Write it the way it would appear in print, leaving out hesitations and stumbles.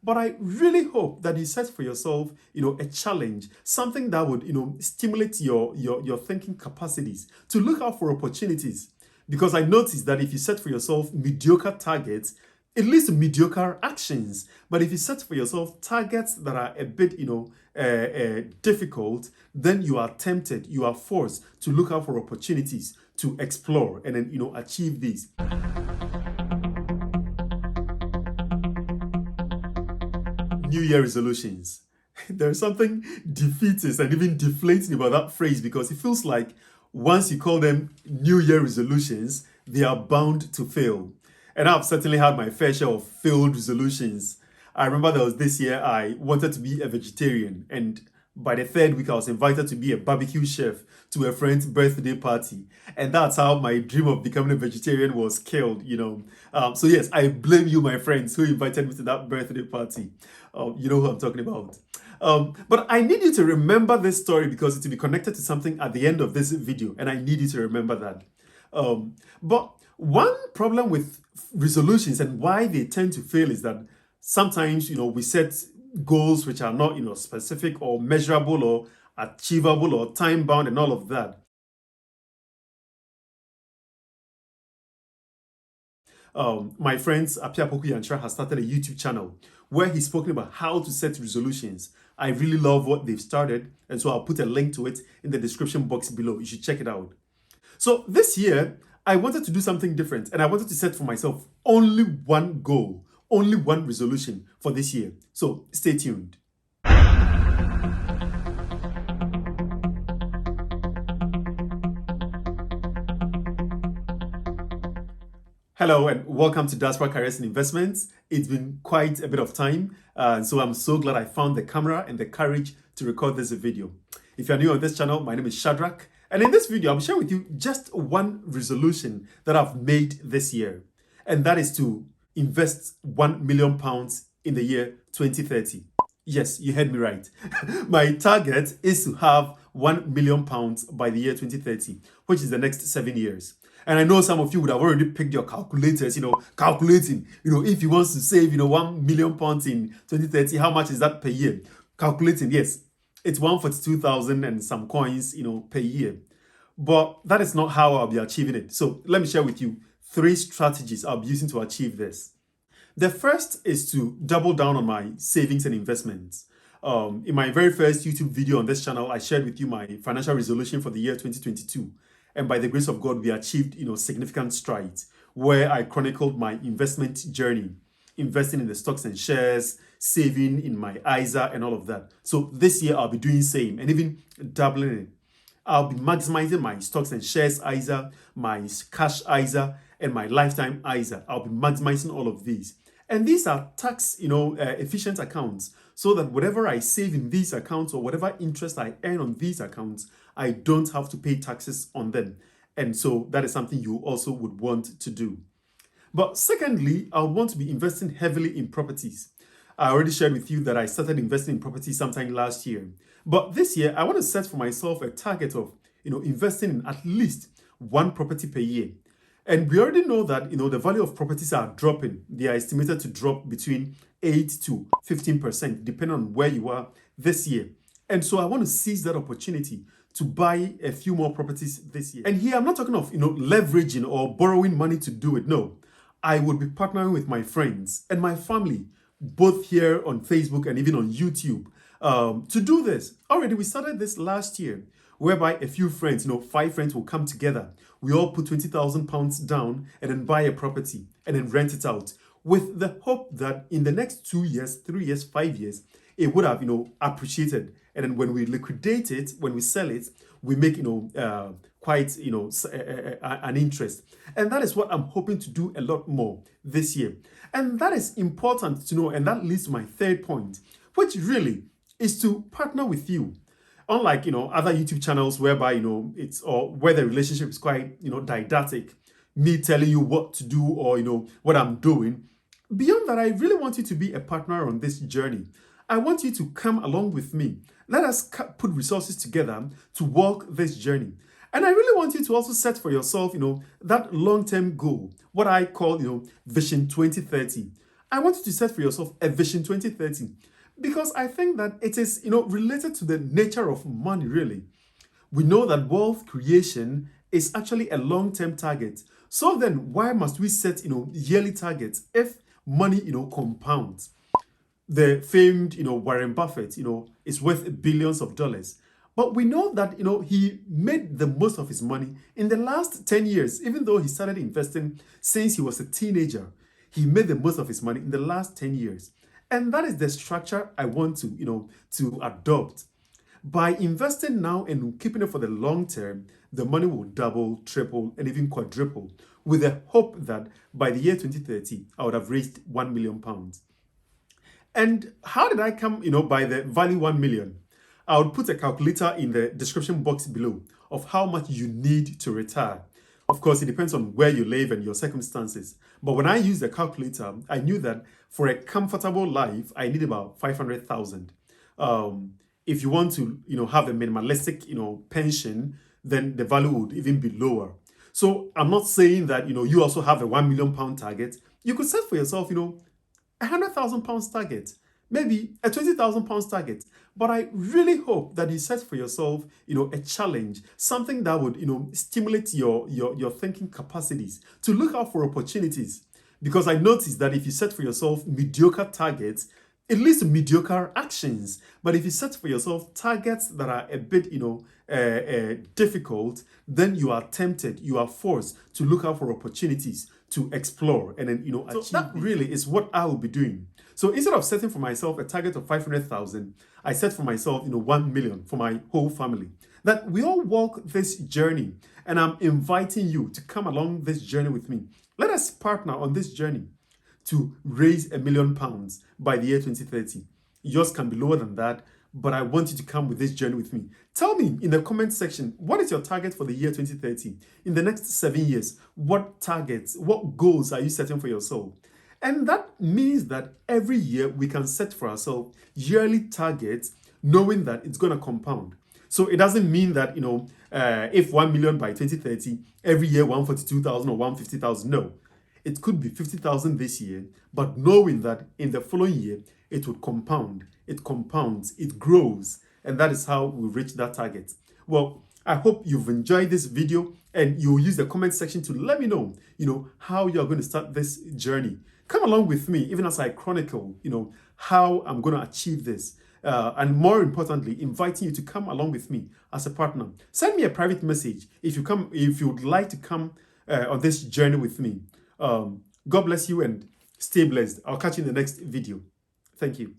But I really hope that you set for yourself, a challenge, something that would, stimulate your thinking capacities to look out for opportunities. Because I noticed that if you set for yourself mediocre targets, it leads to mediocre actions. But if you set for yourself targets that are a bit, difficult, then you are tempted, you are forced to look out for opportunities to explore and then, achieve these. New Year resolutions. There's something defeatist and even deflating about that phrase because it feels like once you call them New Year resolutions, they are bound to fail. And I've certainly had my fair share of failed resolutions. I remember there was this year I wanted to be a vegetarian, and by the third week I was invited to be a barbecue chef to a friend's birthday party. And that's how my dream of becoming a vegetarian was killed. So yes, I blame you, my friends, who invited me to that birthday party. You know who I'm talking about. But I need you to remember this story because it will be connected to something at the end of this video, and I need you to remember that. But one problem with resolutions and why they tend to fail is that sometimes, we set goals which are not, specific or measurable or achievable or time bound and all of that. My friend Apia Poku Yantra has started a YouTube channel where he's spoken about how to set resolutions. I really love what they've started, and so I'll put a link to it in the description box below. You should check it out. So this year, I wanted to do something different, and I wanted to set for myself only one goal, only one resolution for this year. So stay tuned. Hello and welcome to Diaspora Careers and Investments. It's been quite a bit of time, so I'm so glad I found the camera and the courage to record this video. If you're new on this channel, my name is Shadrach, and in this video, I'm sharing with you just one resolution that I've made this year, and that is to invest £1 million in the year 2030. Yes, you heard me right. My target is to have £1 million by the year 2030, which is the next 7 years. And I know some of you would have already picked your calculators, calculating, if you want to save, £1 million in 2030, how much is that per year? Calculating, yes, it's 142,000 and some coins, per year. But that is not how I'll be achieving it. So let me share with you 3 strategies I'll be using to achieve this. The first is to double down on my savings and investments. In my very first YouTube video on this channel, I shared with you my financial resolution for the year 2022. And by the grace of God, we achieved, significant strides where I chronicled my investment journey, investing in the stocks and shares, saving in my ISA and all of that. So this year I'll be doing the same and even doubling it. I'll be maximizing my stocks and shares ISA, my cash ISA, and my lifetime ISA. I'll be maximizing all of these. And these are tax, efficient accounts, so that whatever I save in these accounts or whatever interest I earn on these accounts, I don't have to pay taxes on them. And so that is something you also would want to do. But secondly, I want to be investing heavily in properties. I already shared with you that I started investing in property sometime last year. But this year, I want to set for myself a target of, investing in at least one property per year. And we already know that, the value of properties are dropping. They are estimated to drop between 8 to 15%, depending on where you are this year. And so I want to seize that opportunity to buy a few more properties this year. And here I'm not talking of, leveraging or borrowing money to do it. No, I would be partnering with my friends and my family, both here on Facebook and even on YouTube, to do this. Already, we started this last year, whereby a few friends, 5 friends will come together. We all put £20,000 down and then buy a property and then rent it out with the hope that in the next 2 years, 3 years, 5 years, it would have, appreciated. And then when we liquidate it, when we sell it, we make, quite, an interest. And that is what I'm hoping to do a lot more this year. And that is important to know. And that leads to my third point, which really is to partner with you. Unlike, other YouTube channels whereby, it's or where the relationship is quite, didactic, me telling you what to do or, what I'm doing. Beyond that, I really want you to be a partner on this journey. I want you to come along with me. Let us put resources together to walk this journey. And I really want you to also set for yourself, that long-term goal, what I call, Vision 2030. I want you to set for yourself a Vision 2030 because I think that it is, related to the nature of money, really. We know that wealth creation is actually a long-term target. So then why must we set, yearly targets if money, compounds? The famed, Warren Buffett, is worth billions of dollars. But we know that, he made the most of his money in the last 10 years, even though he started investing since he was a teenager. He made the most of his money in the last 10 years. And that is the structure I want to adopt. By investing now and keeping it for the long term, the money will double, triple, and even quadruple, with the hope that by the year 2030, I would have raised £1 million. And how did I come, by the value 1 million? I would put a calculator in the description box below of how much you need to retire. Of course, it depends on where you live and your circumstances. But when I used the calculator, I knew that for a comfortable life, I need about 500,000. If you want to, have a minimalistic, pension, then the value would even be lower. So I'm not saying that, you also have a £1 million target. You could set for yourself, £100,000 target, maybe a £20,000 target. But I really hope that you set for yourself, a challenge, something that would, stimulate your thinking capacities to look out for opportunities. Because I noticed that if you set for yourself mediocre targets, it leads to mediocre actions. But if you set for yourself targets that are a bit, difficult, then you are tempted, you are forced to look out for opportunities to explore and then, achieve. So that really is what I will be doing. So instead of setting for myself a target of 500,000, I set for myself, 1 million for my whole family. That we all walk this journey, and I'm inviting you to come along this journey with me. Let us partner on this journey to raise £1 million by the year 2030. Yours can be lower than that, but I want you to come with this journey with me. Tell me in the comment section, what is your target for the year 2030? In the next 7 years, what targets, what goals are you setting for yourself? And that means that every year we can set for ourselves yearly targets, knowing that it's going to compound. So it doesn't mean that, if 1 million by 2030, every year 142,000 or 150,000. No, it could be 50,000 this year, but knowing that in the following year, it would compound, it compounds, it grows. And that is how we reach that target. Well, I hope you've enjoyed this video and you'll use the comment section to let me know, how you're going to start this journey. Come along with me, even as I chronicle, how I'm going to achieve this. And more importantly, inviting you to come along with me as a partner. Send me a private message if you would like to come on this journey with me. God bless you and stay blessed. I'll catch you in the next video. Thank you.